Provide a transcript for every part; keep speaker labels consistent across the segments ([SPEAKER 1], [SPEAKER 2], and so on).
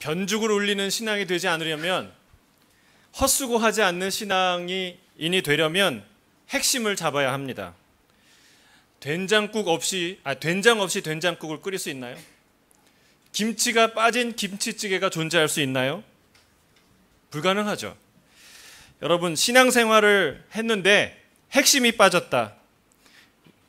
[SPEAKER 1] 변죽을 울리는 신앙이 되지 않으려면, 헛수고하지 않는 신앙인이 되려면 핵심을 잡아야 합니다. 된장 없이 된장국을 끓일 수 있나요? 김치가 빠진 김치찌개가 존재할 수 있나요? 불가능하죠. 여러분, 신앙생활을 했는데 핵심이 빠졌다.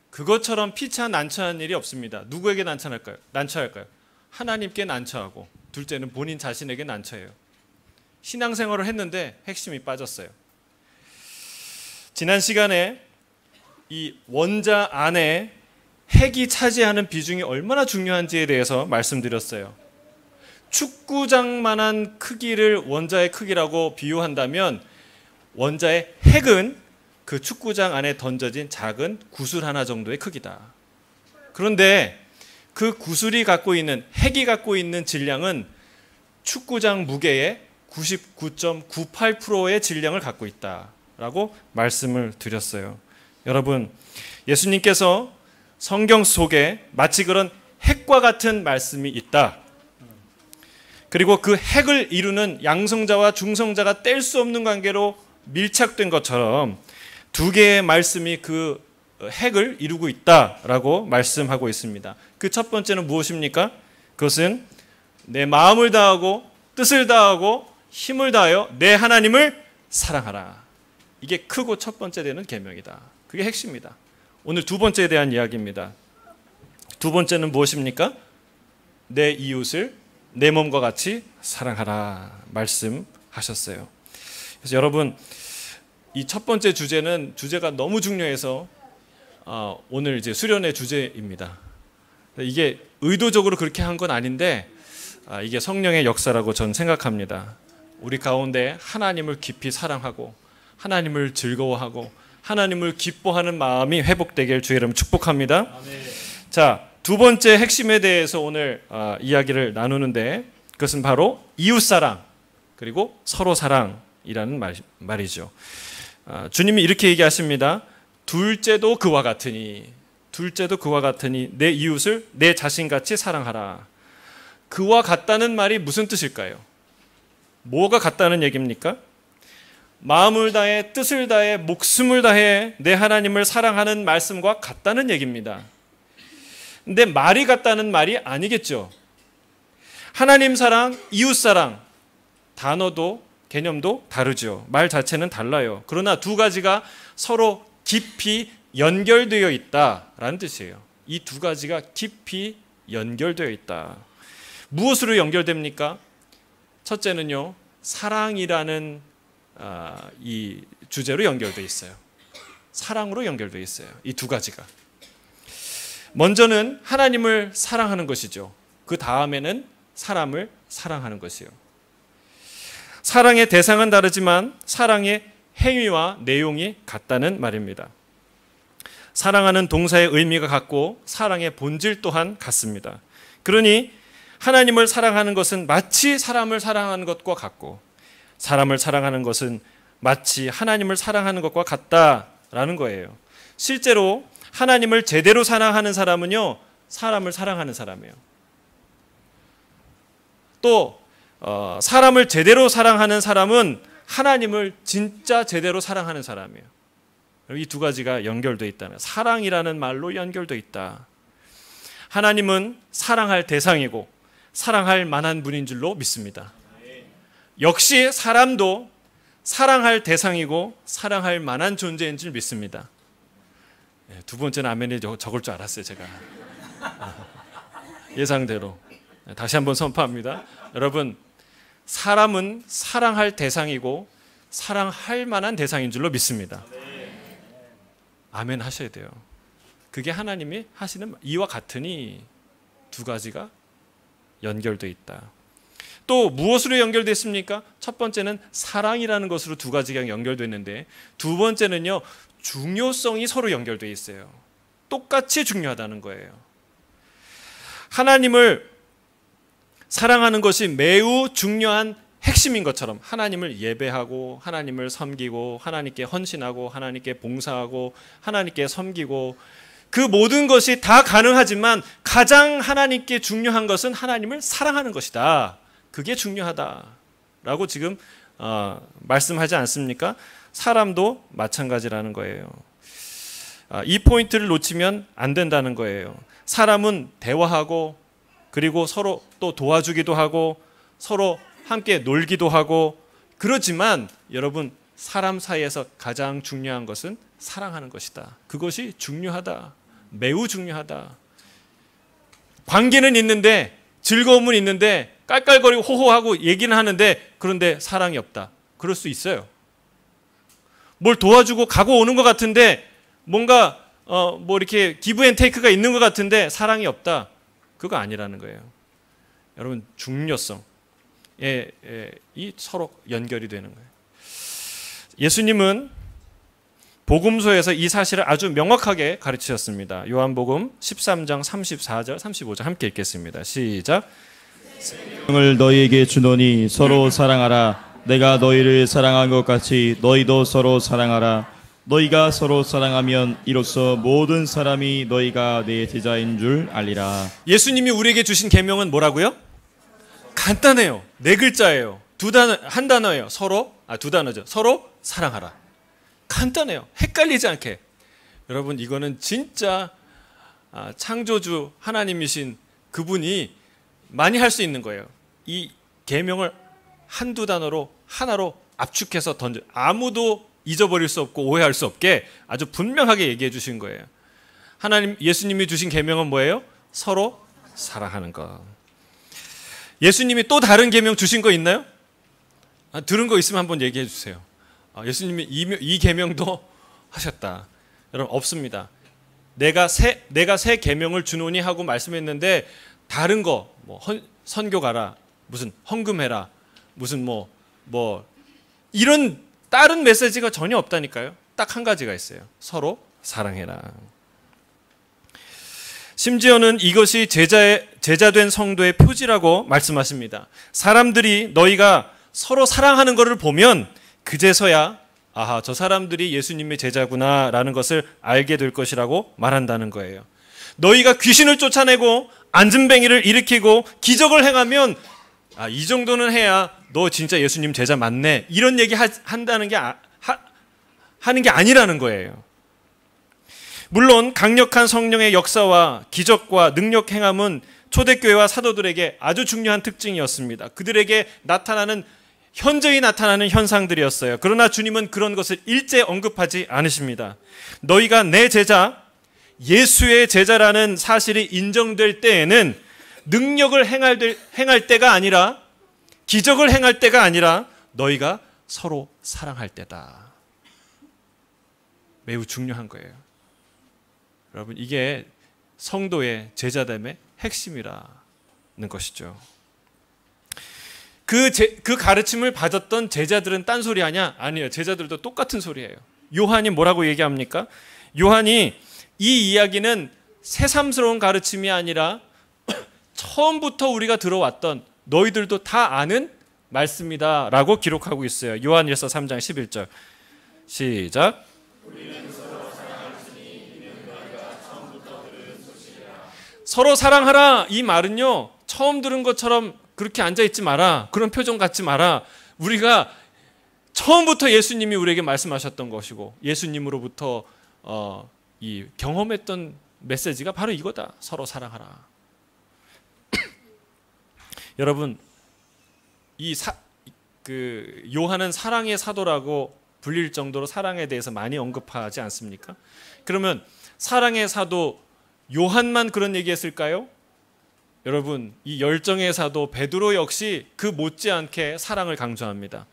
[SPEAKER 1] 그것처럼 피차 난처한 일이 없습니다. 누구에게 난처할까요? 하나님께 난처하고, 둘째는 본인 자신에게 난처해요. 신앙생활을 했는데 핵심이 빠졌어요. 지난 시간에 이 원자 안에 핵이 차지하는 비중이 얼마나 중요한지에 대해서 말씀드렸어요. 축구장만한 크기를 원자의 크기라고 비유한다면, 원자의 핵은 그 축구장 안에 던져진 작은 구슬 하나 정도의 크기다. 그런데 그 구슬이 갖고 있는, 핵이 갖고 있는 질량은 축구장 무게의 99.98%의 질량을 갖고 있다라고 말씀을 드렸어요. 여러분, 예수님께서 성경 속에 마치 그런 핵과 같은 말씀이 있다. 그리고 그 핵을 이루는 양성자와 중성자가 뗄 수 없는 관계로 밀착된 것처럼 두 개의 말씀이 그 핵을 이루고 있다라고 말씀하고 있습니다. 그 첫 번째는 무엇입니까? 그것은 내 마음을 다하고 뜻을 다하고 힘을 다하여 내 하나님을 사랑하라. 이게 크고 첫 번째 되는 계명이다. 그게 핵심입니다. 오늘 두 번째에 대한 이야기입니다. 두 번째는 무엇입니까? 내 이웃을 내 몸과 같이 사랑하라 말씀하셨어요. 그래서 여러분, 이 첫 번째 주제가 너무 중요해서 오늘 이제 수련의 주제입니다. 이게 의도적으로 그렇게 한 건 아닌데 이게 성령의 역사라고 저는 생각합니다. 우리 가운데 하나님을 깊이 사랑하고 하나님을 즐거워하고 하나님을 기뻐하는 마음이 회복되길 주의 이름 축복합니다. 아멘. 자, 두 번째 핵심에 대해서 오늘 이야기를 나누는데, 그것은 바로 이웃사랑 그리고 서로 사랑이라는 말이죠. 주님이 이렇게 얘기하십니다. 둘째도 그와 같으니 내 이웃을 내 자신같이 사랑하라. 그와 같다는 말이 무슨 뜻일까요? 뭐가 같다는 얘기입니까? 마음을 다해, 뜻을 다해, 목숨을 다해 내 하나님을 사랑하는 말씀과 같다는 얘기입니다. 근데 말이 같다는 말이 아니겠죠. 하나님 사랑, 이웃 사랑, 단어도 개념도 다르죠. 말 자체는 달라요. 그러나 두 가지가 서로 깊이 연결되어 있다라는 뜻이에요. 이 두 가지가 깊이 연결되어 있다. 무엇으로 연결됩니까? 첫째는요, 사랑이라는 이 주제로 연결되어 있어요. 사랑으로 연결되어 있어요. 이 두 가지가. 먼저는 하나님을 사랑하는 것이죠. 그 다음에는 사람을 사랑하는 것이에요. 사랑의 대상은 다르지만 사랑의 행위와 내용이 같다는 말입니다. 사랑하는 동사의 의미가 같고 사랑의 본질 또한 같습니다. 그러니 하나님을 사랑하는 것은 마치 사람을 사랑하는 것과 같고, 사람을 사랑하는 것은 마치 하나님을 사랑하는 것과 같다라는 거예요. 실제로 하나님을 제대로 사랑하는 사람은요, 사람을 사랑하는 사람이에요. 또 사람을 제대로 사랑하는 사람은 하나님을 진짜 제대로 사랑하는 사람이에요. 이 두 가지가 연결되어 있다면, 사랑이라는 말로 연결되어 있다. 하나님은 사랑할 대상이고 사랑할 만한 분인 줄로 믿습니다. 역시 사람도 사랑할 대상이고 사랑할 만한 존재인 줄 믿습니다. 두 번째는 아멘이 적을 줄 알았어요, 제가. 예상대로. 다시 한번 선포합니다. 여러분, 사람은 사랑할 대상이고 사랑할 만한 대상인 줄로 믿습니다. 아멘 하셔야 돼요. 그게 하나님이 하시는 이와 같으니 두 가지가 연결되어 있다. 또 무엇으로 연결되어 있습니까? 첫 번째는 사랑이라는 것으로 두 가지가 연결되어 있는데, 두 번째는요, 중요성이 서로 연결되어 있어요. 똑같이 중요하다는 거예요. 하나님을 사랑하는 것이 매우 중요한 핵심인 것처럼 하나님을 예배하고 하나님을 섬기고 하나님께 헌신하고 하나님께 봉사하고 하나님께 섬기고, 그 모든 것이 다 가능하지만 가장 하나님께 중요한 것은 하나님을 사랑하는 것이다. 그게 중요하다라고 지금 말씀하지 않습니까? 사람도 마찬가지라는 거예요. 이 포인트를 놓치면 안 된다는 거예요. 사람은 대화하고 그리고 서로 또 도와주기도 하고 서로 함께 놀기도 하고 그러지만 여러분 사람 사이에서 가장 중요한 것은 사랑하는 것이다. 그것이 중요하다. 매우 중요하다. 관계는 있는데 즐거움은 있는데 깔깔거리고 호호하고 얘기는 하는데 그런데 사랑이 없다. 그럴 수 있어요. 뭘 도와주고 가고 오는 것 같은데 뭔가 뭐 이렇게 기브 앤 테이크가 있는 것 같은데 사랑이 없다. 그거 아니라는 거예요. 여러분 중요성에 이 서로 연결이 되는 거예요. 예수님은 복음서에서 이 사실을 아주 명확하게 가르치셨습니다. 요한복음 13장 34절 35절 함께 읽겠습니다. 시작.
[SPEAKER 2] 생명을 너희에게 주노니 서로 사랑하라. 내가 너희를 사랑한 것 같이 너희도 서로 사랑하라. 너희가 서로 사랑하면 이로써 모든 사람이 너희가 내 제자인 줄 알리라.
[SPEAKER 1] 예수님이 우리에게 주신 계명은 뭐라고요? 간단해요. 네 글자예요. 한 단어예요. 두 단어죠. 서로 사랑하라. 간단해요. 헷갈리지 않게. 여러분 이거는 진짜 창조주 하나님이신 그분이 많이 할 수 있는 거예요. 이 계명을 한두 단어로 하나로 압축해서 아무도 잊어버릴 수 없고 오해할 수 없게 아주 분명하게 얘기해 주신 거예요. 예수님이 주신 계명은 뭐예요? 서로 사랑하는 것. 예수님이 또 다른 계명 주신 거 있나요? 들은 거 있으면 한번 얘기해 주세요. 예수님이 이 계명도 하셨다. 여러분 없습니다. 내가 새 계명을 주노니 하고 말씀했는데 다른 거 뭐 선교 가라, 무슨 헌금해라, 무슨 뭐 이런 다른 메시지가 전혀 없다니까요. 딱 한 가지가 있어요. 서로 사랑해라. 심지어는 이것이 제자된 성도의 표지라고 말씀하십니다. 사람들이 너희가 서로 사랑하는 것을 보면 그제서야 아하 저 사람들이 예수님의 제자구나라는 것을 알게 될 것이라고 말한다는 거예요. 너희가 귀신을 쫓아내고 안진뱅이를 일으키고 기적을 행하면 이 정도는 해야 너 진짜 예수님 제자 맞네 이런 얘기 한다는 게 하는 게 아니라는 거예요. 물론 강력한 성령의 역사와 기적과 능력 행함은 초대교회와 사도들에게 아주 중요한 특징이었습니다. 그들에게 현저히 나타나는 현상들이었어요. 그러나 주님은 그런 것을 일제 언급하지 않으십니다. 너희가 내 제자, 예수의 제자라는 사실이 인정될 때에는 능력을 행할 때가 아니라 기적을 행할 때가 아니라 너희가 서로 사랑할 때다. 매우 중요한 거예요. 여러분 이게 성도의 제자됨의 핵심이라는 것이죠. 그 가르침을 받았던 제자들은 딴소리 하냐? 아니에요. 제자들도 똑같은 소리예요. 요한이 뭐라고 얘기합니까? 요한이 이 이야기는 새삼스러운 가르침이 아니라 처음부터 우리가 들어왔던 너희들도 다 아는 말씀이다라고 기록하고 있어요. 요한일서 3장 11절 시작. 서로 사랑하라 이 말은요 처음 들은 것처럼 그렇게 앉아있지 마라 그런 표정 갖지 마라. 우리가 처음부터 예수님이 우리에게 말씀하셨던 것이고 예수님으로부터 이 경험했던 메시지가 바로 이거다. 서로 사랑하라. 여러분 요한은 사랑의 사도라고 불릴 정도로 사랑에 대해서 많이 언급하지 않습니까? 그러면 사랑의 사도 요한만 그런 얘기했을까요? 여러분 이 열정의 사도 베드로 역시 그 못지않게 사랑을 강조합니다.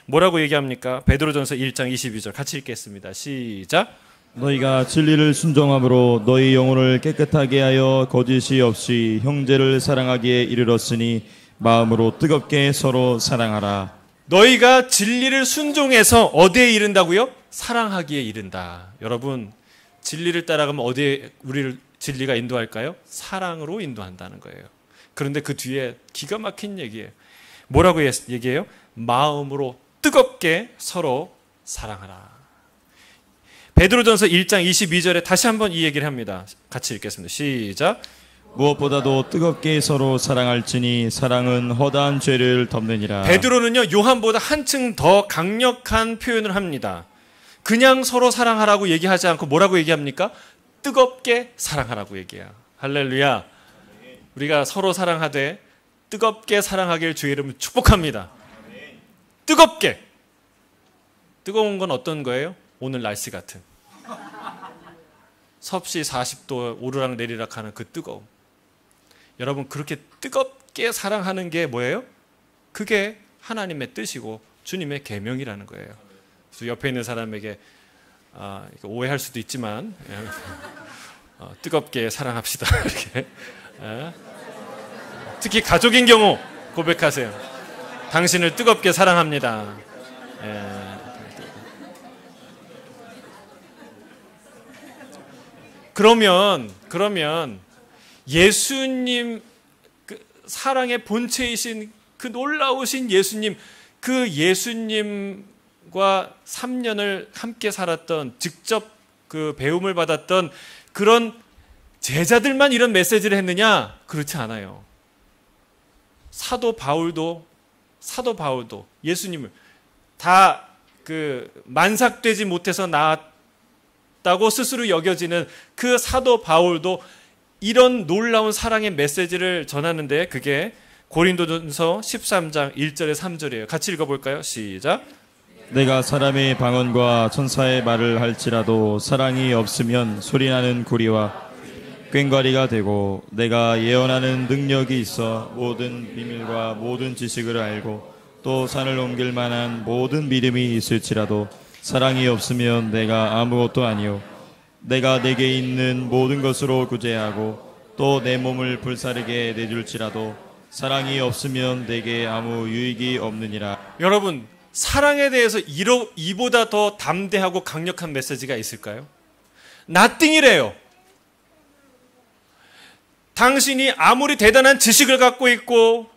[SPEAKER 1] 뭐라고 얘기합니까? 베드로전서 1장 22절 같이 읽겠습니다. 시작.
[SPEAKER 2] 너희가 진리를 순종함으로 너희 영혼을 깨끗하게 하여 거짓이 없이 형제를 사랑하기에 이르렀으니 마음으로 뜨겁게 서로 사랑하라.
[SPEAKER 1] 너희가 진리를 순종해서 어디에 이른다고요? 사랑하기에 이른다. 여러분 진리를 따라가면 어디에 우리를 진리가 인도할까요? 사랑으로 인도한다는 거예요. 그런데 그 뒤에 기가 막힌 얘기예요. 뭐라고 얘기해요? 마음으로 뜨겁게 서로 사랑하라. 베드로전서 1장 22절에 다시 한번 이 얘기를 합니다. 같이 읽겠습니다. 시작.
[SPEAKER 2] 무엇보다도 뜨겁게 서로 사랑할지니 사랑은 허다한 죄를 덮느니라.
[SPEAKER 1] 베드로는요, 요한보다 한층 더 강력한 표현을 합니다. 그냥 서로 사랑하라고 얘기하지 않고 뭐라고 얘기합니까? 뜨겁게 사랑하라고 얘기해요. 할렐루야. 우리가 서로 사랑하되 뜨겁게 사랑하길 주의 이름으로 축복합니다. 뜨겁게. 뜨거운 건 어떤 거예요? 오늘 날씨 같은 섭씨 40도 오르락 내리락 하는 그 뜨거움. 여러분, 그렇게 뜨겁게 사랑하는 게 뭐예요? 그게 하나님의 뜻이고 주님의 계명이라는 거예요. 그래서 옆에 있는 사람에게 오해할 수도 있지만 뜨겁게 사랑합시다. 이렇게. 특히 가족인 경우 고백하세요. 당신을 뜨겁게 사랑합니다. 그러면 예수님 그 사랑의 본체이신 그 놀라우신 예수님, 그 예수님과 3년을 함께 살았던, 직접 그 배움을 받았던 그런 제자들만 이런 메시지를 했느냐? 그렇지 않아요. 사도 바울도 예수님을 다 그 만삭되지 못해서 나았다고 스스로 여겨지는 그 사도 바울도 이런 놀라운 사랑의 메시지를 전하는데, 그게 고린도전서 13장 1절에 3절이에요. 같이 읽어볼까요? 시작.
[SPEAKER 2] 내가 사람의 방언과 천사의 말을 할지라도 사랑이 없으면 소리나는 구리와 꽹과리가 되고, 내가 예언하는 능력이 있어 모든 비밀과 모든 지식을 알고 또 산을 옮길 만한 모든 믿음이 있을지라도 사랑이 없으면 내가 아무것도 아니요, 내가 내게 있는 모든 것으로 구제하고 또 내 몸을 불사르게 내줄지라도 사랑이 없으면 내게 아무 유익이 없느니라.
[SPEAKER 1] 여러분, 사랑에 대해서 이보다 더 담대하고 강력한 메시지가 있을까요? nothing이래요. 당신이 아무리 대단한 지식을 갖고 있고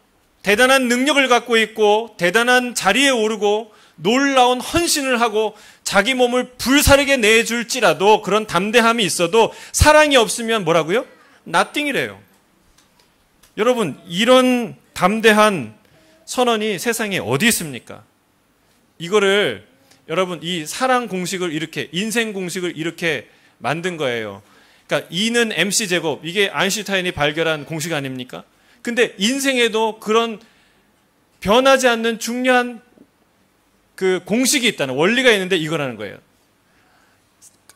[SPEAKER 1] 대단한 능력을 갖고 있고 대단한 자리에 오르고 놀라운 헌신을 하고 자기 몸을 불사르게 내줄지라도, 그런 담대함이 있어도 사랑이 없으면 뭐라고요? nothing이래요. 여러분, 이런 담대한 선언이 세상에 어디 있습니까? 이거를 여러분, 이 사랑 공식을 이렇게, 인생 공식을 이렇게 만든 거예요. 그러니까 E는 MC 제곱, 이게 아인슈타인이 발견한 공식 아닙니까? 근데 인생에도 그런 변하지 않는 중요한 그 공식이 있다는, 원리가 있는데 이거라는 거예요.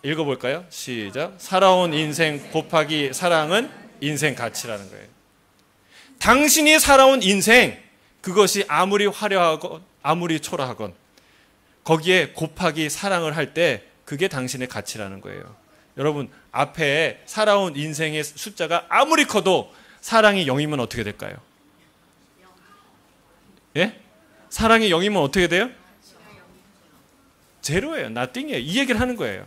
[SPEAKER 1] 읽어볼까요? 시작. 살아온 인생 곱하기 사랑은 인생 가치라는 거예요. 당신이 살아온 인생, 그것이 아무리 화려하건 아무리 초라하건 거기에 곱하기 사랑을 할 때 그게 당신의 가치라는 거예요. 여러분, 앞에 살아온 인생의 숫자가 아무리 커도 사랑이 0이면 어떻게 될까요? 예? 사랑이 0이면 어떻게 돼요? 제로예요. nothing이에요. 이 얘기를 하는 거예요.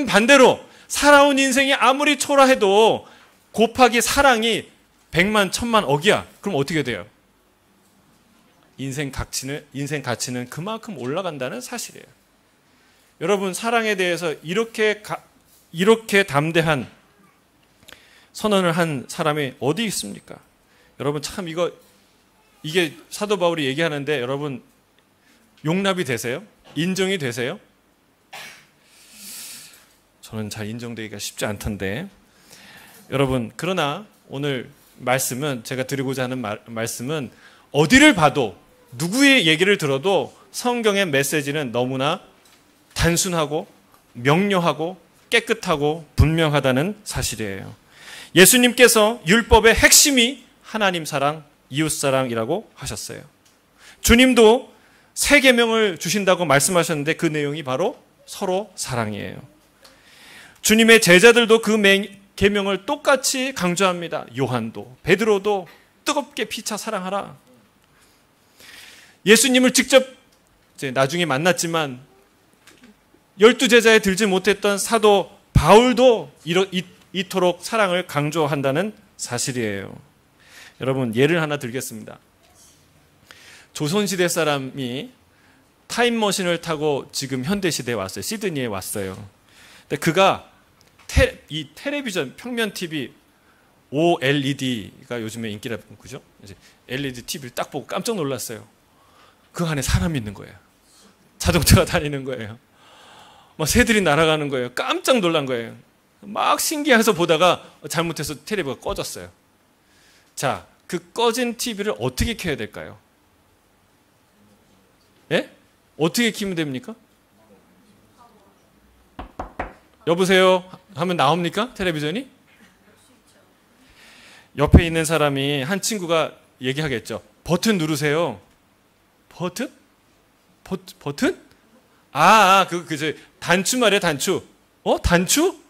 [SPEAKER 1] 반대로 살아온 인생이 아무리 초라해도 곱하기 사랑이 100만, 1000만, 억이야. 그럼 어떻게 돼요? 인생 가치는 그만큼 올라간다는 사실이에요. 여러분, 사랑에 대해서 이렇게 담대한 선언을 한 사람이 어디 있습니까? 여러분, 참 이게 사도 바울이 얘기하는데 여러분 용납이 되세요? 인정이 되세요? 저는 잘 인정되기가 쉽지 않던데. 여러분, 그러나 오늘 말씀은, 제가 드리고자 하는 말씀은 어디를 봐도 누구의 얘기를 들어도 성경의 메시지는 너무나 단순하고 명료하고 깨끗하고 분명하다는 사실이에요. 예수님께서 율법의 핵심이 하나님 사랑, 이웃 사랑이라고 하셨어요. 주님도 새 계명을 주신다고 말씀하셨는데 그 내용이 바로 서로 사랑이에요. 주님의 제자들도 그 계명을 똑같이 강조합니다. 요한도, 베드로도 뜨겁게 피차 사랑하라. 예수님을 직접 이제 나중에 만났지만 12제자에 들지 못했던 사도 바울도 이토록 사랑을 강조한다는 사실이에요. 여러분, 예를 하나 들겠습니다. 조선시대 사람이 타임머신을 타고 지금 현대시대에 왔어요. 시드니에 왔어요. 근데 그가 이 텔레비전, 평면 TV OLED가 요즘에 인기라고 그죠? 이제 LED TV를 딱 보고 깜짝 놀랐어요. 그 안에 사람이 있는 거예요. 자동차가 다니는 거예요. 막 새들이 날아가는 거예요. 깜짝 놀란 거예요. 막 신기해서 보다가 잘못해서 텔레비가 꺼졌어요. 자, 그 꺼진 TV를 어떻게 켜야 될까요? 예? 어떻게 켜면 됩니까? 여보세요? 하면 나옵니까? 텔레비전이? 옆에 있는 사람이 한 친구가 얘기하겠죠. 버튼 누르세요. 버튼? 버튼? 그저 단추 말이야, 단추. 단추?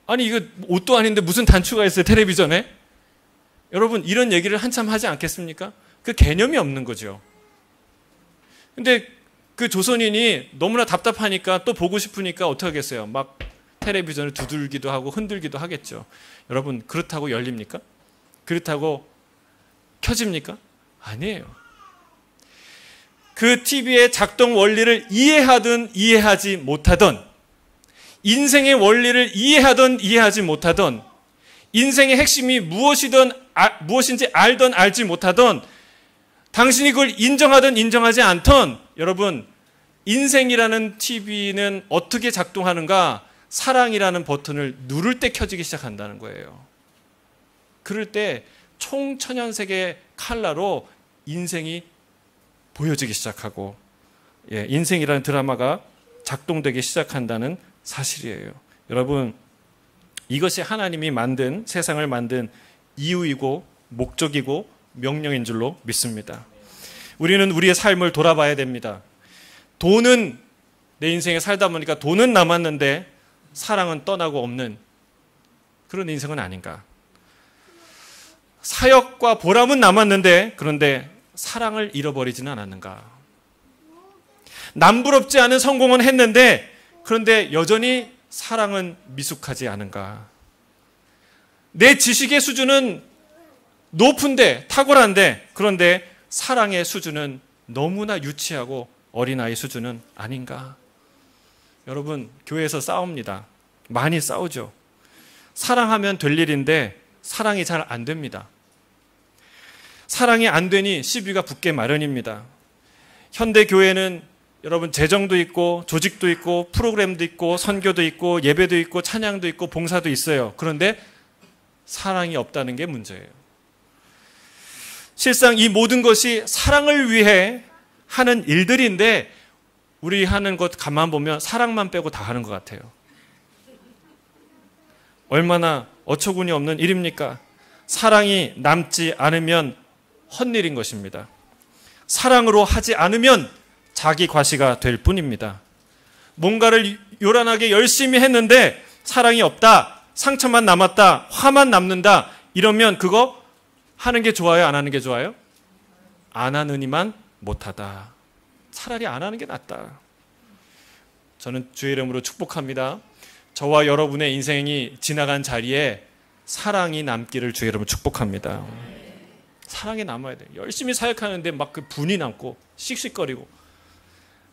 [SPEAKER 1] 아니 이거 옷도 아닌데 무슨 단추가 있어요, 텔레비전에? 여러분 이런 얘기를 한참 하지 않겠습니까? 그 개념이 없는 거죠. 근데 그 조선인이 너무나 답답하니까 또 보고 싶으니까 어떻게 하겠어요? 막 텔레비전을 두들기도 하고 흔들기도 하겠죠. 여러분 그렇다고 열립니까? 그렇다고 켜집니까? 아니에요. 그 TV의 작동 원리를 이해하든 이해하지 못하든, 인생의 원리를 이해하든 이해하지 못하든, 인생의 핵심이 무엇인지 알든 알지 못하든, 당신이 그걸 인정하든 인정하지 않든, 여러분 인생이라는 TV는 어떻게 작동하는가? 사랑이라는 버튼을 누를 때 켜지기 시작한다는 거예요. 그럴 때 총천연색의 칼라로 인생이 보여지기 시작하고, 인생이라는 드라마가 작동되기 시작한다는 사실이에요. 여러분 이것이 하나님이 만든, 세상을 만든 이유이고 목적이고 명령인 줄로 믿습니다. 우리는 우리의 삶을 돌아봐야 됩니다. 돈은 내 인생에 살다 보니까 돈은 남았는데 사랑은 떠나고 없는 그런 인생은 아닌가. 사역과 보람은 남았는데 그런데 사랑을 잃어버리지는 않았는가. 남부럽지 않은 성공은 했는데 그런데 여전히 사랑은 미숙하지 않은가. 내 지식의 수준은 높은데, 탁월한데 그런데 사랑의 수준은 너무나 유치하고 어린아이 수준은 아닌가. 여러분 교회에서 싸웁니다. 많이 싸우죠. 사랑하면 될 일인데 사랑이 잘 안 됩니다. 사랑이 안 되니 시비가 붙게 마련입니다. 현대 교회는 여러분 재정도 있고 조직도 있고 프로그램도 있고 선교도 있고 예배도 있고 찬양도 있고 봉사도 있어요. 그런데 사랑이 없다는 게 문제예요. 실상 이 모든 것이 사랑을 위해 하는 일들인데 우리 하는 것 가만 보면 사랑만 빼고 다 하는 것 같아요. 얼마나 어처구니 없는 일입니까? 사랑이 남지 않으면 헛일인 것입니다. 사랑으로 하지 않으면 자기 과시가 될 뿐입니다. 뭔가를 요란하게 열심히 했는데 사랑이 없다, 상처만 남았다, 화만 남는다, 이러면 그거 하는 게 좋아요, 안 하는 게 좋아요? 안 하느니만 못하다. 차라리 안 하는 게 낫다. 저는 주의 이름으로 축복합니다. 저와 여러분의 인생이 지나간 자리에 사랑이 남기를 주의 이름으로 축복합니다. 사랑이 남아야 돼요. 열심히 사역하는데 막 그 분이 남고 씩씩거리고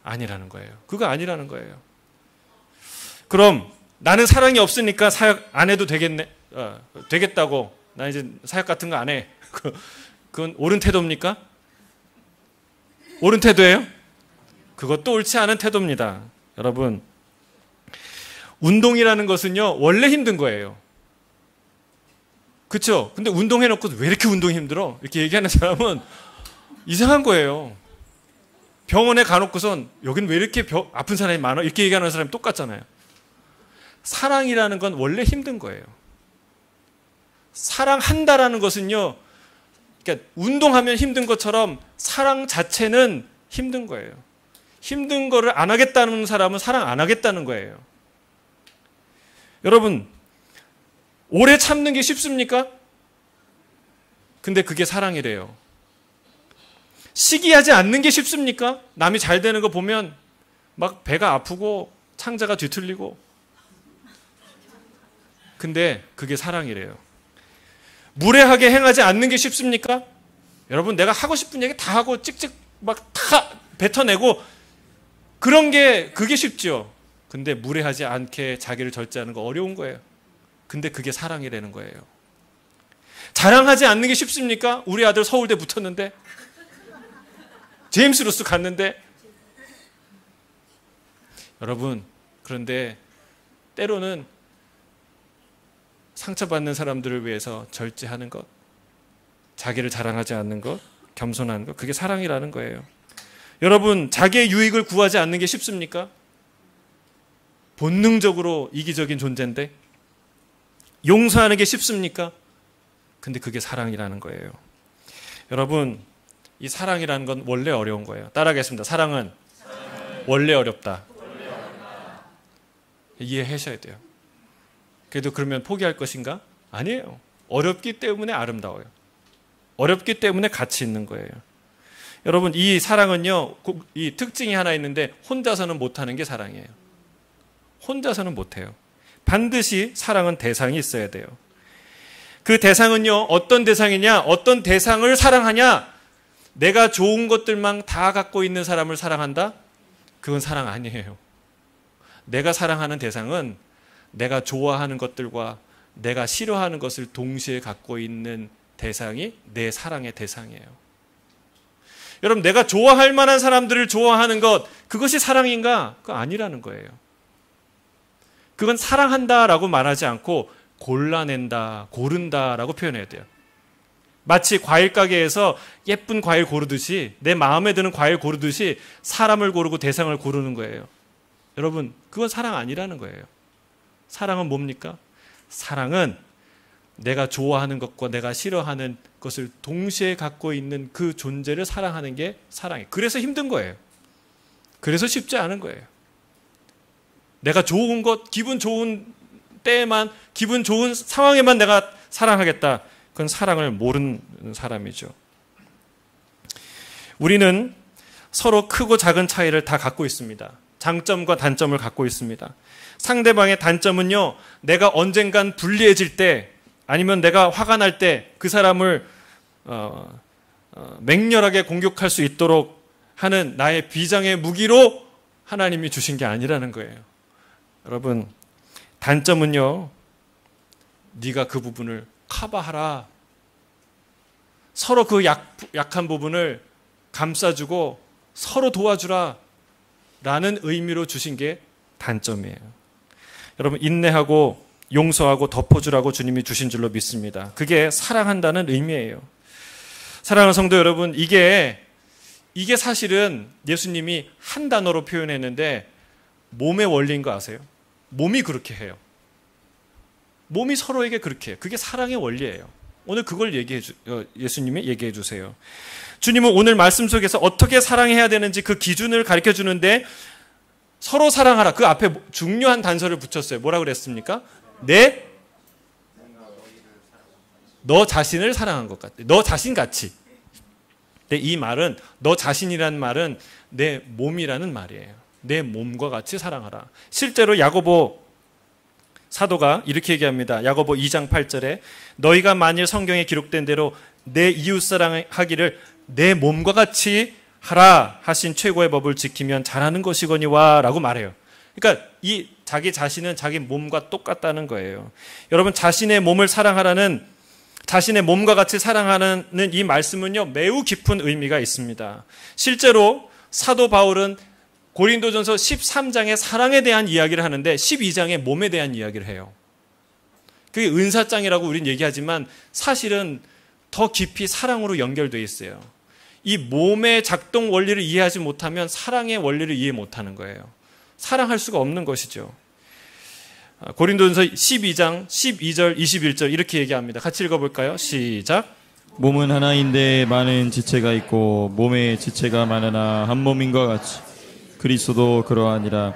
[SPEAKER 1] 아니라는 거예요. 그거 아니라는 거예요. 그럼 나는 사랑이 없으니까 사역 안 해도 되겠다고 나 이제 사역 같은 거 안 해. 그건 옳은 태도입니까? 옳은 태도예요? 그것도 옳지 않은 태도입니다. 여러분 운동이라는 것은요 원래 힘든 거예요. 그렇죠? 근데 운동해놓고 왜 이렇게 운동이 힘들어? 이렇게 얘기하는 사람은 이상한 거예요. 병원에 가놓고선 여긴 왜 이렇게 아픈 사람이 많아? 이렇게 얘기하는 사람이 똑같잖아요. 사랑이라는 건 원래 힘든 거예요. 사랑한다라는 것은요, 그러니까 운동하면 힘든 것처럼 사랑 자체는 힘든 거예요. 힘든 거를 안 하겠다는 사람은 사랑 안 하겠다는 거예요. 여러분, 오래 참는 게 쉽습니까? 근데 그게 사랑이래요. 시기하지 않는 게 쉽습니까? 남이 잘 되는 거 보면 막 배가 아프고 창자가 뒤틀리고. 근데 그게 사랑이래요. 무례하게 행하지 않는 게 쉽습니까? 여러분 내가 하고 싶은 얘기 다 하고 찍찍 막 다 뱉어내고 그게 쉽죠. 근데 무례하지 않게 자기를 절제하는 거 어려운 거예요. 근데 그게 사랑이라는 거예요. 자랑하지 않는 게 쉽습니까? 우리 아들 서울대 붙었는데, 제임스 루스 갔는데. 여러분, 그런데 때로는 상처받는 사람들을 위해서 절제하는 것, 자기를 자랑하지 않는 것, 겸손한 것, 그게 사랑이라는 거예요. 여러분, 자기의 유익을 구하지 않는 게 쉽습니까? 본능적으로 이기적인 존재인데 용서하는 게 쉽습니까? 근데 그게 사랑이라는 거예요. 여러분, 이 사랑이라는 건 원래 어려운 거예요. 따라하겠습니다. 사랑은 원래 어렵다. 이해하셔야 돼요. 그래도 그러면 포기할 것인가? 아니에요. 어렵기 때문에 아름다워요. 어렵기 때문에 가치 있는 거예요. 여러분, 이 사랑은요, 이 특징이 하나 있는데 혼자서는 못하는 게 사랑이에요. 혼자서는 못해요. 반드시 사랑은 대상이 있어야 돼요. 그 대상은요, 어떤 대상이냐? 어떤 대상을 사랑하냐? 내가 좋은 것들만 다 갖고 있는 사람을 사랑한다? 그건 사랑 아니에요. 내가 사랑하는 대상은 내가 좋아하는 것들과 내가 싫어하는 것을 동시에 갖고 있는 대상이 내 사랑의 대상이에요. 여러분, 내가 좋아할 만한 사람들을 좋아하는 것, 그것이 사랑인가? 그거 아니라는 거예요. 그건 사랑한다라고 말하지 않고 골라낸다, 고른다라고 표현해야 돼요. 마치 과일 가게에서 예쁜 과일 고르듯이, 내 마음에 드는 과일 고르듯이 사람을 고르고 대상을 고르는 거예요. 여러분, 그건 사랑 아니라는 거예요. 사랑은 뭡니까? 사랑은 내가 좋아하는 것과 내가 싫어하는 것을 동시에 갖고 있는 그 존재를 사랑하는 게 사랑이에요. 그래서 힘든 거예요. 그래서 쉽지 않은 거예요. 내가 좋은 것, 기분 좋은 때에만, 기분 좋은 상황에만 내가 사랑하겠다. 그건 사랑을 모르는 사람이죠. 우리는 서로 크고 작은 차이를 다 갖고 있습니다. 장점과 단점을 갖고 있습니다. 상대방의 단점은요, 내가 언젠간 불리해질 때, 아니면 내가 화가 날 때 그 사람을 맹렬하게 공격할 수 있도록 하는 나의 비장의 무기로 하나님이 주신 게 아니라는 거예요. 여러분, 단점은요, 네가 그 부분을 커버하라. 서로 그 약한 부분을 감싸주고 서로 도와주라 라는 의미로 주신 게 단점이에요. 여러분, 인내하고 용서하고 덮어주라고 주님이 주신 줄로 믿습니다. 그게 사랑한다는 의미예요. 사랑하는 성도 여러분, 이게 사실은 예수님이 한 단어로 표현했는데 몸의 원리인 거 아세요? 몸이 그렇게 해요. 몸이 서로에게 그렇게 해요. 그게 사랑의 원리예요. 오늘 그걸 예수님이 얘기해 주세요. 주님은 오늘 말씀 속에서 어떻게 사랑해야 되는지 그 기준을 가르쳐 주는데, 서로 사랑하라. 그 앞에 중요한 단서를 붙였어요. 뭐라 그랬습니까? 너 자신을 사랑한 것 같아. 너 자신같이. 근데 이 말은, 너 자신이라는 말은 내 몸이라는 말이에요. 내 몸과 같이 사랑하라. 실제로 야고보 사도가 이렇게 얘기합니다. 야고보 2장 8절에 너희가 만일 성경에 기록된 대로 내 이웃 사랑하기를 내 몸과 같이 하라 하신 최고의 법을 지키면 잘하는 것이거니와 라고 말해요. 그러니까 이 자기 자신은 자기 몸과 똑같다는 거예요. 여러분, 자신의 몸을 사랑하라는, 자신의 몸과 같이 사랑하는 이 말씀은요, 매우 깊은 의미가 있습니다. 실제로 사도 바울은 고린도전서 13장에 사랑에 대한 이야기를 하는데 12장에 몸에 대한 이야기를 해요. 그게 은사장이라고 우리는 얘기하지만 사실은 더 깊이 사랑으로 연결되어 있어요. 이 몸의 작동 원리를 이해하지 못하면 사랑의 원리를 이해 못하는 거예요. 사랑할 수가 없는 것이죠. 고린도전서 12장 12절 21절 이렇게 얘기합니다. 같이 읽어볼까요? 시작.
[SPEAKER 2] 몸은 하나인데 많은 지체가 있고 몸에 지체가 많으나 한 몸인 것 같이 그리스도도 그러하니라.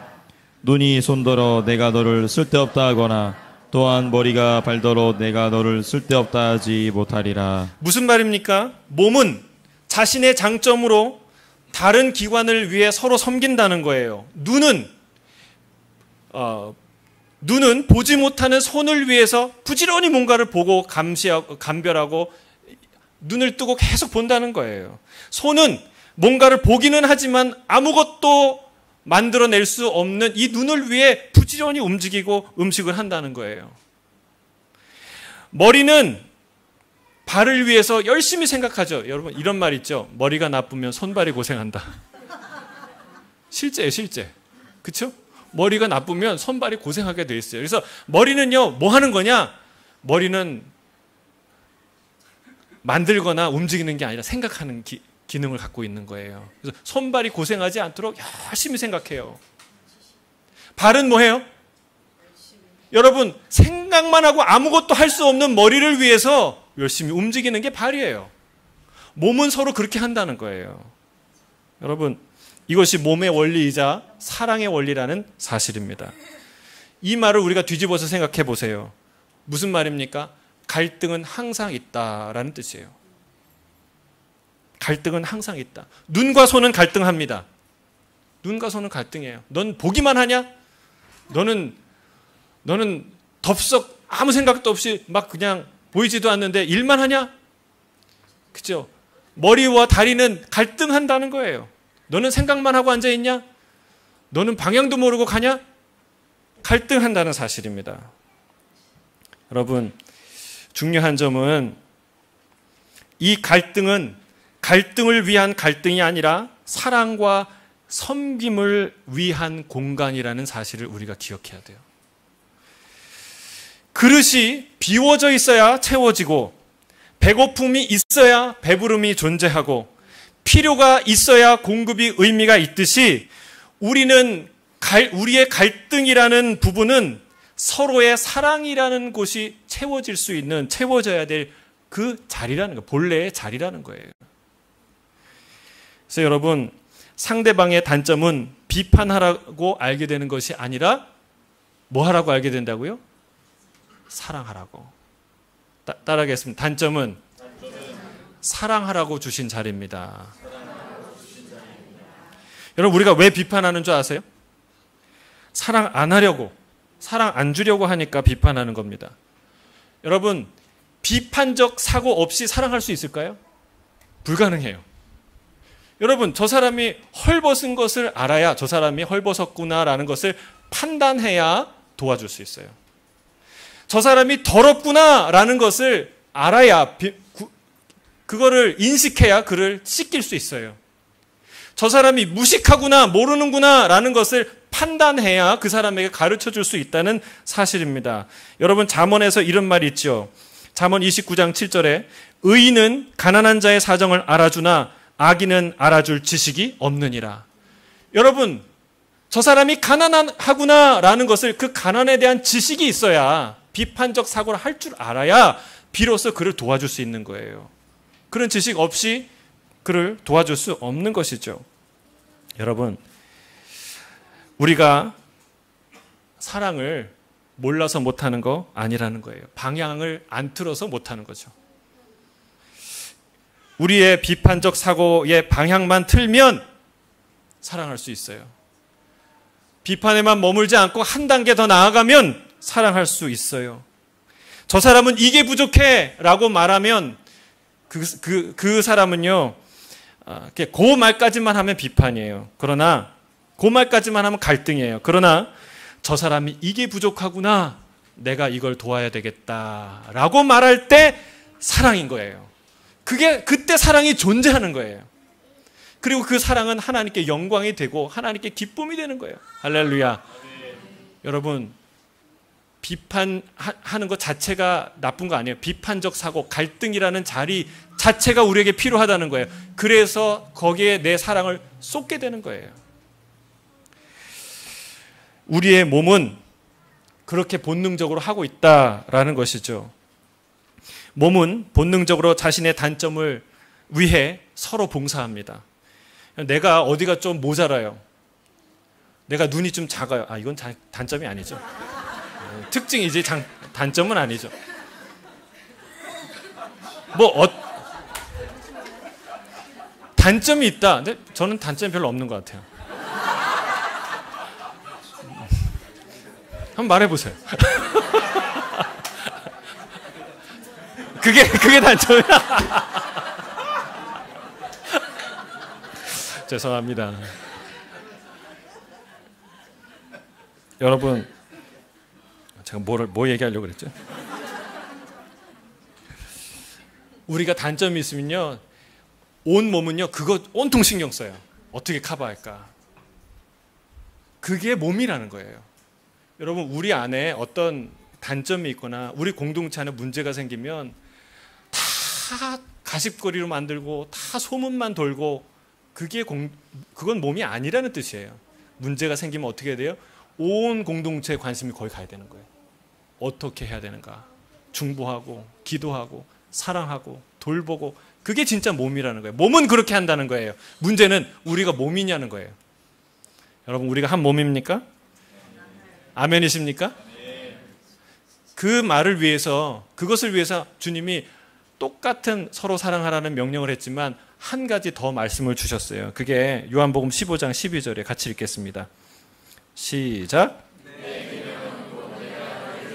[SPEAKER 2] 눈이 손더러 내가 너를 쓸데없다 하거나 또한 머리가 발더러 내가 너를 쓸데없다 하지 못하리라. 무슨
[SPEAKER 1] 말입니까? 몸은 자신의 장점으로 다른 기관을 위해 서로 섬긴다는 거예요. 눈은 보지 못하는 손을 위해서 부지런히 뭔가를 보고 감시하고 감별하고 눈을 뜨고 계속 본다는 거예요. 손은 뭔가를 보기는 하지만 아무것도 만들어낼 수 없는 이 눈을 위해 부지런히 움직이고 음식을 한다는 거예요. 머리는 발을 위해서 열심히 생각하죠. 여러분 이런 말 있죠. 머리가 나쁘면 손발이 고생한다. 실제예요, 실제. 그렇죠? 머리가 나쁘면 손발이 고생하게 돼 있어요. 그래서 머리는요, 뭐 하는 거냐? 머리는 만들거나 움직이는 게 아니라 생각하는 기능을 갖고 있는 거예요. 그래서 손발이 고생하지 않도록 열심히 생각해요. 발은 뭐해요? 여러분 생각만 하고 아무것도 할 수 없는 머리를 위해서 열심히 움직이는 게 발이에요. 몸은 서로 그렇게 한다는 거예요. 여러분 이것이 몸의 원리이자 사랑의 원리라는 사실입니다. 이 말을 우리가 뒤집어서 생각해 보세요. 무슨 말입니까? 갈등은 항상 있다라는 뜻이에요. 갈등은 항상 있다. 눈과 손은 갈등합니다. 눈과 손은 갈등해요. 넌 보기만 하냐? 너는 덥석 아무 생각도 없이 막 그냥 보이지도 않는데 일만 하냐? 그죠? 머리와 다리는 갈등한다는 거예요. 너는 생각만 하고 앉아있냐? 너는 방향도 모르고 가냐? 갈등한다는 사실입니다. 여러분, 중요한 점은 이 갈등은 갈등을 위한 갈등이 아니라 사랑과 섬김을 위한 공간이라는 사실을 우리가 기억해야 돼요. 그릇이 비워져 있어야 채워지고 배고픔이 있어야 배부름이 존재하고 필요가 있어야 공급이 의미가 있듯이 우리의 갈등이라는 부분은 서로의 사랑이라는 곳이 채워질 수 있는, 채워져야 될 그 자리라는 거예요. 본래의 자리라는 거예요. 그래서 여러분, 상대방의 단점은 비판하라고 알게 되는 것이 아니라 뭐 하라고 알게 된다고요? 사랑하라고. 따라하겠습니다. 단점은 사랑하라고 주신 자리입니다. 여러분 우리가 왜 비판하는 줄 아세요? 사랑 안 하려고, 사랑 안 주려고 하니까 비판하는 겁니다. 여러분 비판적 사고 없이 사랑할 수 있을까요? 불가능해요. 여러분 저 사람이 헐벗은 것을 알아야 저 사람이 헐벗었구나라는 것을 판단해야 도와줄 수 있어요. 저 사람이 더럽구나라는 것을 알아야 그거를 인식해야 그를 씻길 수 있어요. 저 사람이 무식하구나, 모르는구나 라는 것을 판단해야 그 사람에게 가르쳐 줄 수 있다는 사실입니다. 여러분 잠언에서 이런 말이 있죠. 잠언 29장 7절에 의인은 가난한 자의 사정을 알아주나 악인은 알아줄 지식이 없느니라. 여러분 저 사람이 가난하구나 라는 것을 그 가난에 대한 지식이 있어야 비판적 사고를 할 줄 알아야 비로소 그를 도와줄 수 있는 거예요. 그런 지식 없이 그를 도와줄 수 없는 것이죠. 여러분 우리가 사랑을 몰라서 못하는 거 아니라는 거예요. 방향을 안 틀어서 못하는 거죠. 우리의 비판적 사고의 방향만 틀면 사랑할 수 있어요. 비판에만 머물지 않고 한 단계 더 나아가면 사랑할 수 있어요. 저 사람은 이게 부족해 라고 말하면 그 사람은요 그 말까지만 하면 비판이에요. 그러나 그 말까지만 하면 갈등이에요. 그러나 저 사람이 이게 부족하구나, 내가 이걸 도와야 되겠다라고 말할 때 사랑인 거예요. 그때 사랑이 존재하는 거예요. 그리고 그 사랑은 하나님께 영광이 되고 하나님께 기쁨이 되는 거예요. 할렐루야. 여러분 비판하는 것 자체가 나쁜 거 아니에요. 비판적 사고, 갈등이라는 자리 자체가 우리에게 필요하다는 거예요. 그래서 거기에 내 사랑을 쏟게 되는 거예요. 우리의 몸은 그렇게 본능적으로 하고 있다라는 것이죠. 몸은 본능적으로 자신의 단점을 위해 서로 봉사합니다. 내가 어디가 좀 모자라요. 내가 눈이 좀 작아요. 이건 단점이 아니죠. 특징이지 단점은 아니죠. 단점이 있다. 근데 저는 단점이 별로 없는 것 같아요. 한번 말해보세요. 그게 단점이야. 죄송합니다. 여러분, 제가 뭐 얘기하려고 그랬죠? 우리가 단점이 있으면요, 온 몸은요 그거 온통 신경 써요. 어떻게 커버할까? 그게 몸이라는 거예요. 여러분, 우리 안에 어떤 단점이 있거나 우리 공동체 안에 문제가 생기면 다 가십거리로 만들고 다 소문만 돌고 그건 몸이 아니라는 뜻이에요. 문제가 생기면 어떻게 해야 돼요? 온 공동체의 관심이 거기 가야 되는 거예요. 어떻게 해야 되는가? 중보하고 기도하고 사랑하고 돌보고, 그게 진짜 몸이라는 거예요. 몸은 그렇게 한다는 거예요. 문제는 우리가 몸이냐는 거예요. 여러분, 우리가 한 몸입니까? 아멘이십니까? 그 말을 위해서, 그것을 위해서 주님이 똑같은 서로 사랑하라는 명령을 했지만 한 가지 더 말씀을 주셨어요. 그게 요한복음 15장 12절에 같이 읽겠습니다. 시작.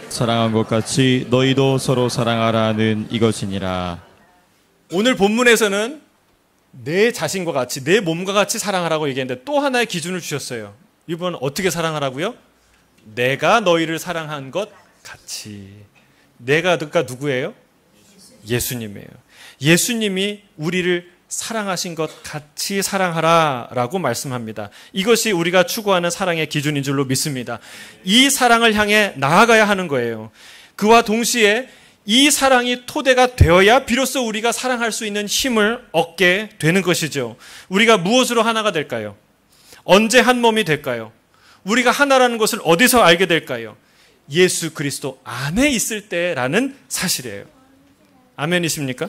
[SPEAKER 2] 사랑한 것 같이 너희도 서로 사랑하라는 이것이니라.
[SPEAKER 1] 오늘 본문에서는 내 자신과 같이, 내 몸과 같이 사랑하라고 얘기했는데 또 하나의 기준을 주셨어요. 이번은 어떻게 사랑하라고요? 내가 너희를 사랑한 것 같이. 내가 누구예요? 예수님이에요. 예수님이 우리를 사랑하신 것 같이 사랑하라라고 말씀합니다. 이것이 우리가 추구하는 사랑의 기준인 줄로 믿습니다. 이 사랑을 향해 나아가야 하는 거예요. 그와 동시에 이 사랑이 토대가 되어야 비로소 우리가 사랑할 수 있는 힘을 얻게 되는 것이죠. 우리가 무엇으로 하나가 될까요? 언제 한 몸이 될까요? 우리가 하나라는 것을 어디서 알게 될까요? 예수 그리스도 안에 있을 때라는 사실이에요. 아멘이십니까?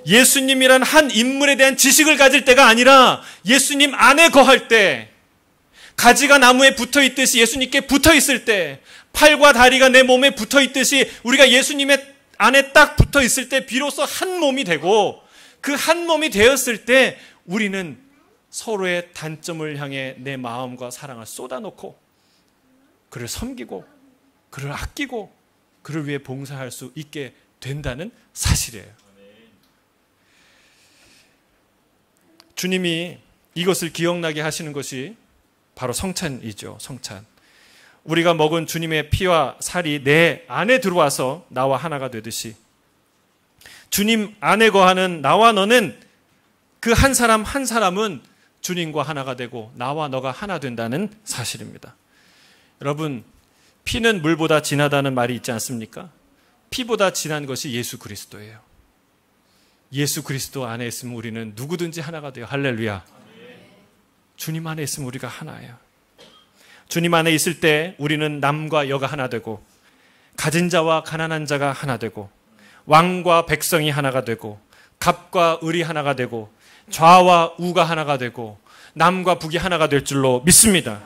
[SPEAKER 1] 예수님이란 한 인물에 대한 지식을 가질 때가 아니라 예수님 안에 거할 때, 가지가 나무에 붙어 있듯이 예수님께 붙어 있을 때, 팔과 다리가 내 몸에 붙어 있듯이 우리가 예수님의 안에 딱 붙어 있을 때 비로소 한 몸이 되고, 그 한 몸이 되었을 때 우리는 서로의 단점을 향해 내 마음과 사랑을 쏟아놓고 그를 섬기고 그를 아끼고 그를 위해 봉사할 수 있게 된다는 사실이에요. 주님이 이것을 기억나게 하시는 것이 바로 성찬이죠. 성찬. 우리가 먹은 주님의 피와 살이 내 안에 들어와서 나와 하나가 되듯이, 주님 안에 거하는 나와 너는, 그 한 사람 한 사람은 주님과 하나가 되고 나와 너가 하나 된다는 사실입니다. 여러분, 피는 물보다 진하다는 말이 있지 않습니까? 피보다 진한 것이 예수 그리스도예요. 예수 그리스도 안에 있으면 우리는 누구든지 하나가 돼요. 할렐루야. 주님 안에 있으면 우리가 하나예요. 주님 안에 있을 때 우리는 남과 여가 하나 되고, 가진 자와 가난한 자가 하나 되고, 왕과 백성이 하나가 되고, 갑과 을이 하나가 되고, 좌와 우가 하나가 되고, 남과 북이 하나가 될 줄로 믿습니다.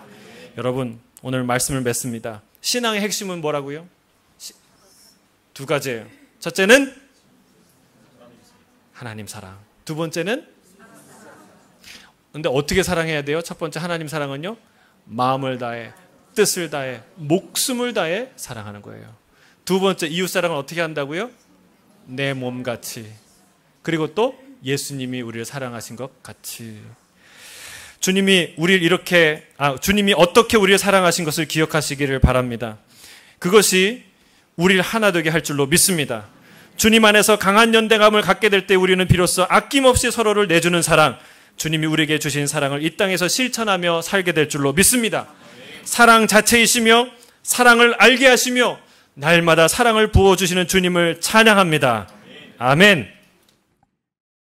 [SPEAKER 1] 여러분, 오늘 말씀을 맺습니다. 신앙의 핵심은 뭐라고요? 두 가지예요. 첫째는 하나님 사랑. 두 번째는, 근데 어떻게 사랑해야 돼요? 첫 번째 하나님 사랑은요, 마음을 다해, 뜻을 다해, 목숨을 다해 사랑하는 거예요. 두 번째 이웃 사랑은 어떻게 한다고요? 내 몸같이. 그리고 또 예수님이 우리를 사랑하신 것 같이. 주님이 어떻게 우리를 사랑하신 것을 기억하시기를 바랍니다. 그것이 우리를 하나 되게 할 줄로 믿습니다. 주님 안에서 강한 연대감을 갖게 될 때 우리는 비로소 아낌없이 서로를 내주는 사랑, 주님이 우리에게 주신 사랑을 이 땅에서 실천하며 살게 될 줄로 믿습니다. 사랑 자체이시며 사랑을 알게 하시며 날마다 사랑을 부어주시는 주님을 찬양합니다. 아멘.